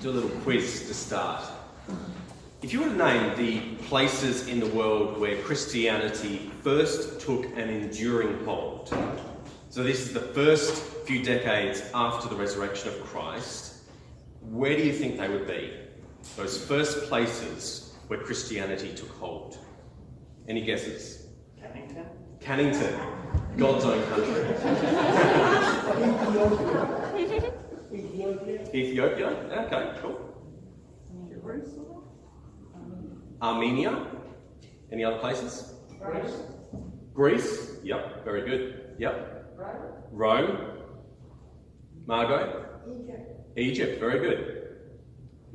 do a little quiz to start. If you were to name the places in the world where Christianity first took an enduring hold, so this is the first few decades after the resurrection of Christ, where do you think they would be? Those first places where Christianity took hold. Any guesses? Cannington? Cannington, God's own country. Ethiopia? Okay, cool. Armenia? Any other places? Greece? Yep, very good. Yep. Rome? Margot? Egypt, very good.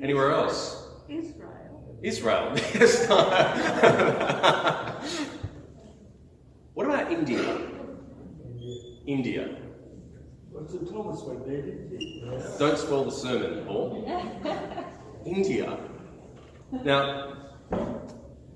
Anywhere else? Israel, yes. What about India? India. Thomas went there, didn't he? Don't spoil the sermon, Paul. India. Now,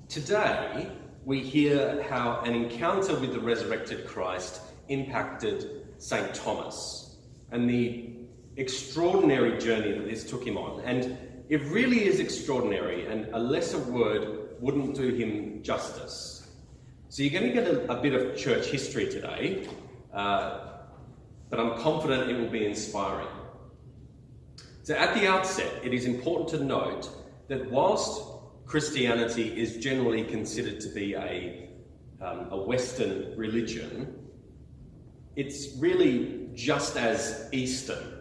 today we hear how an encounter with the resurrected Christ impacted St. Thomas and the extraordinary journey that this took him on. And it really is extraordinary, and a lesser word wouldn't do him justice. So you're going to get a bit of church history today, but I'm confident it will be inspiring. So at the outset, it is important to note that whilst Christianity is generally considered to be a Western religion, it's really just as Eastern.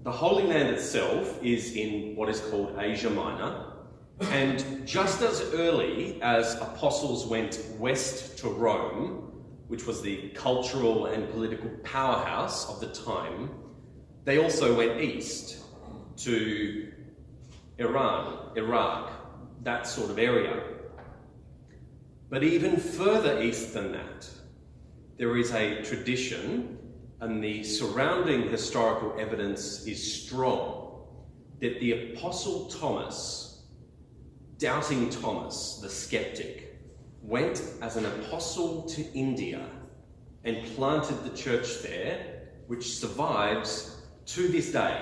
The Holy Land itself is in what is called Asia Minor, and just as early as apostles went west to Rome, which was the cultural and political powerhouse of the time, they also went east to Iran, Iraq, that sort of area. But even further east than that, there is a tradition, and the surrounding historical evidence is strong, that the Apostle Thomas, doubting Thomas, the skeptic, went as an apostle to India and planted the church there, which survives to this day.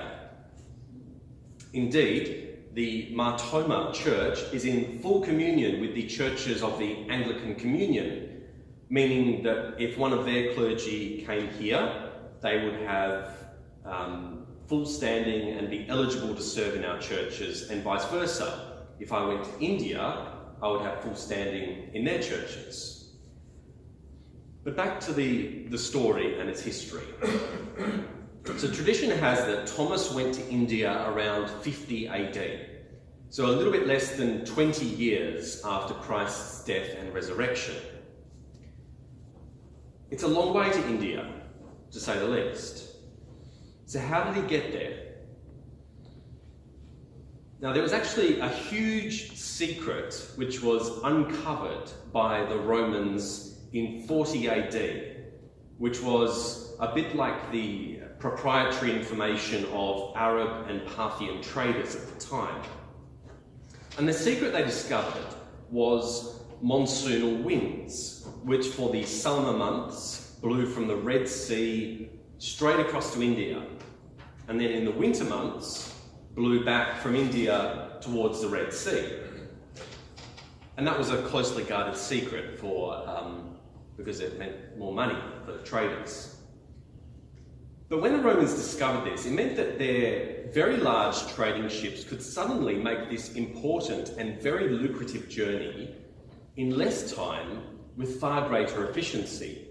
Indeed, the Mar Thoma Church is in full communion with the churches of the Anglican Communion, meaning that if one of their clergy came here, they would have full standing and be eligible to serve in our churches, and vice versa. If I went to India, I would have full standing in their churches. But back to the story and its history. So tradition has that Thomas went to India around 50 AD, so a little bit less than 20 years after Christ's death and resurrection. It's a long way to India, to say the least. So how did he get there? Now, there was actually a huge secret which was uncovered by the Romans in 40 AD, which was a bit like the proprietary information of Arab and Parthian traders at the time. And the secret they discovered was monsoonal winds, which for the summer months blew from the Red Sea straight across to India, and then in the winter months blew back from India towards the Red Sea. And that was a closely guarded secret because it meant more money for the traders. But when the Romans discovered this, it meant that their very large trading ships could suddenly make this important and very lucrative journey in less time with far greater efficiency.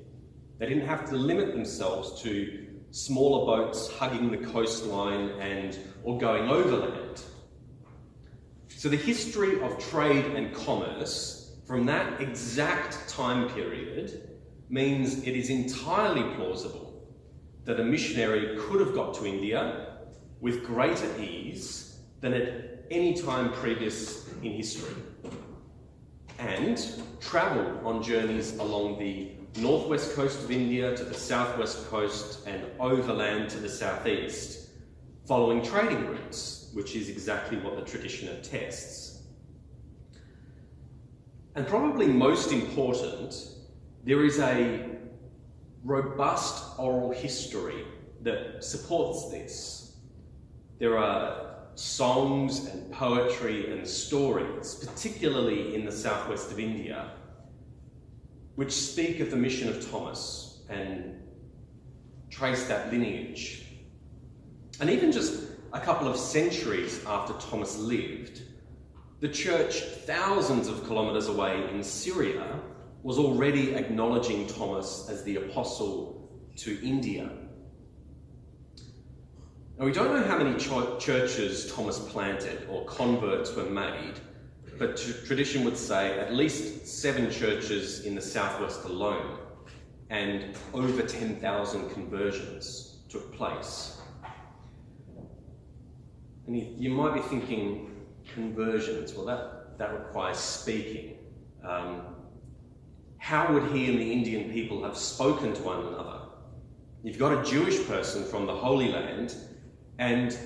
They didn't have to limit themselves to smaller boats hugging the coastline or going overland. So the history of trade and commerce from that exact time period means it is entirely plausible that a missionary could have got to India with greater ease than at any time previous in history, and travelled on journeys along the northwest coast of India to the southwest coast and overland to the southeast, following trading routes, which is exactly what the tradition attests. And probably most important, there is a robust oral history that supports this. there are songs and poetry and stories, particularly in the southwest of India, which speak of the mission of Thomas and trace that lineage. And even just a couple of centuries after Thomas lived, the church thousands of kilometres away in Syria was already acknowledging Thomas as the apostle to India. Now, we don't know how many churches Thomas planted or converts were made, but tradition would say at least 7 churches in the southwest alone, and over 10,000 conversions took place. And you might be thinking, conversions, well that requires speaking. How would he and the Indian people have spoken to one another? You've got a Jewish person from the Holy Land and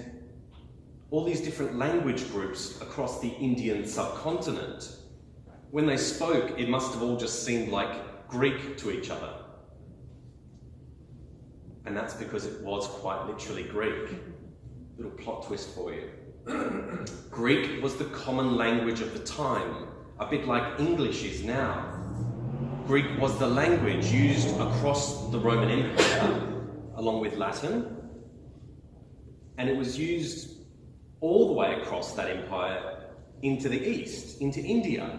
all these different language groups across the Indian subcontinent. When they spoke, it must have all just seemed like Greek to each other. And that's because it was quite literally Greek. Little plot twist for you. Greek was the common language of the time, a bit like English is now. Greek was the language used across the Roman Empire, along with Latin, and it was used all the way across that empire into the east, into India.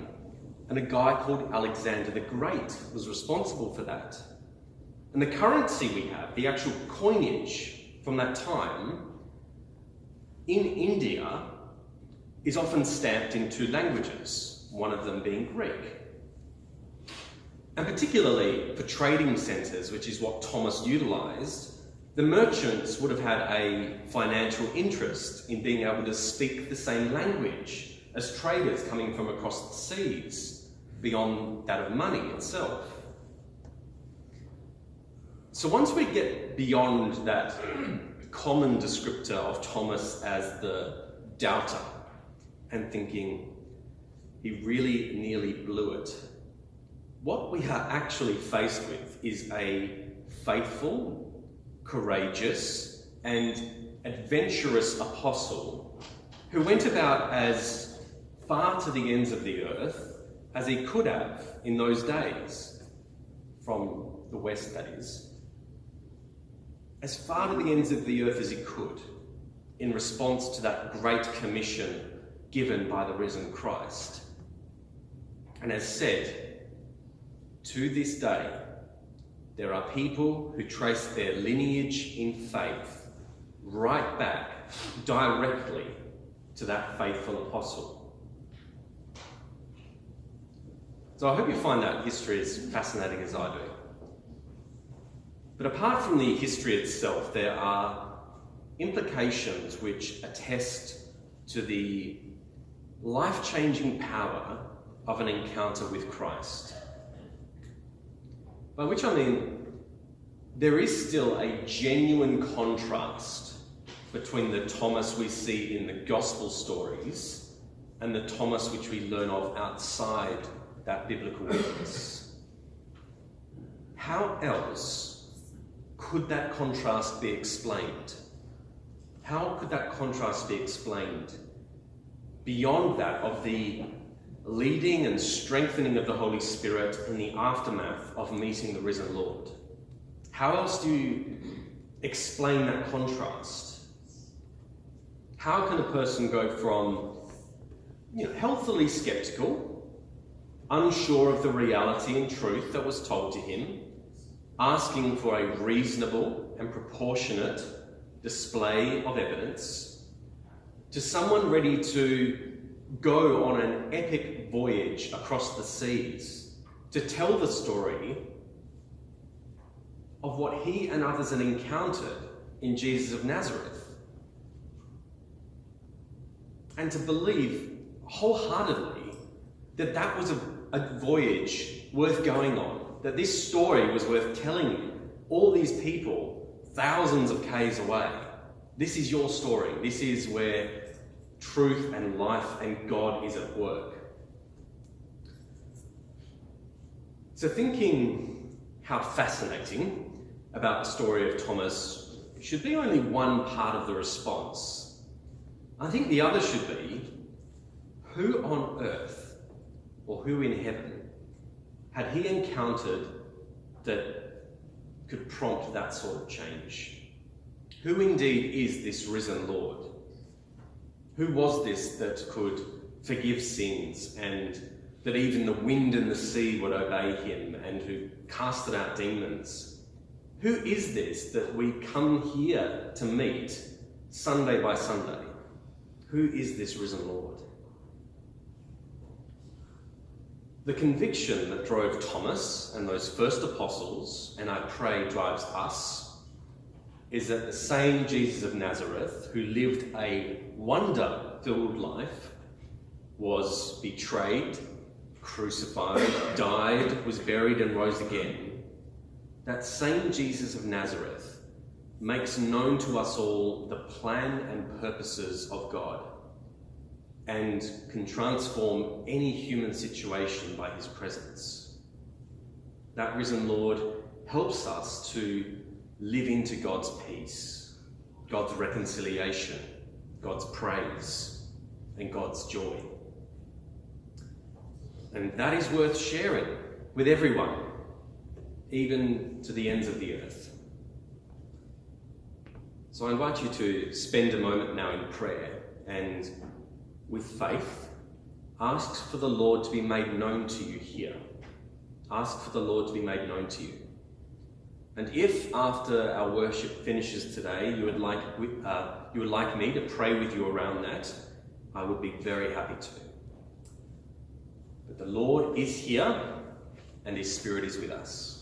And a guy called Alexander the Great was responsible for that. And the currency we have, the actual coinage from that time, in India, is often stamped in 2 languages, one of them being Greek. And particularly for trading centres, which is what Thomas utilised, the merchants would have had a financial interest in being able to speak the same language as traders coming from across the seas, beyond that of money itself. So once we get beyond that common descriptor of Thomas as the doubter and thinking he really nearly blew it, what we are actually faced with is a faithful, courageous, and adventurous apostle who went about as far to the ends of the earth as he could have in those days, from the west that is, as far to the ends of the earth as he could in response to that great commission given by the risen Christ. And as said, to this day, there are people who trace their lineage in faith right back directly to that faithful apostle. So I hope you find that history as fascinating as I do. But apart from the history itself, there are implications which attest to the life-changing power of an encounter with Christ. By which I mean, there is still a genuine contrast between the Thomas we see in the gospel stories and the Thomas which we learn of outside that biblical witness. How else could that contrast be explained? How could that contrast be explained beyond that of the leading and strengthening of the Holy Spirit in the aftermath of meeting the risen Lord? How else do you explain that contrast? How can a person go from, healthily skeptical, unsure of the reality and truth that was told to him, asking for a reasonable and proportionate display of evidence, to someone ready to go on an epic voyage across the seas to tell the story of what he and others had encountered in Jesus of Nazareth, and to believe wholeheartedly that that was a voyage worth going on, that this story was worth telling you. All these people, thousands of k's away, this is your story. This is where truth and life and God is at work. So thinking how fascinating about the story of Thomas should be only one part of the response I think the other should be, who on earth or who in heaven had he encountered that could prompt that sort of change? Who indeed is this risen Lord? Who was this that could forgive sins, and that even the wind and the sea would obey him, and who casted out demons? Who is this that we come here to meet Sunday by Sunday? Who is this risen Lord? The conviction that drove Thomas and those first apostles, and I pray drives us, is that the same Jesus of Nazareth, who lived a wonder-filled life, was betrayed, crucified, died, was buried and rose again. That same Jesus of Nazareth makes known to us all the plan and purposes of God, and can transform any human situation by his presence. That risen Lord helps us to live into God's peace, God's reconciliation, God's praise, and God's joy. And that is worth sharing with everyone, even to the ends of the earth. So I invite you to spend a moment now in prayer and, with faith, ask for the Lord to be made known to you here. Ask for the Lord to be made known to you. And if after our worship finishes today you would like me to pray with you around that, I would be very happy to. But the Lord is here and his Spirit is with us.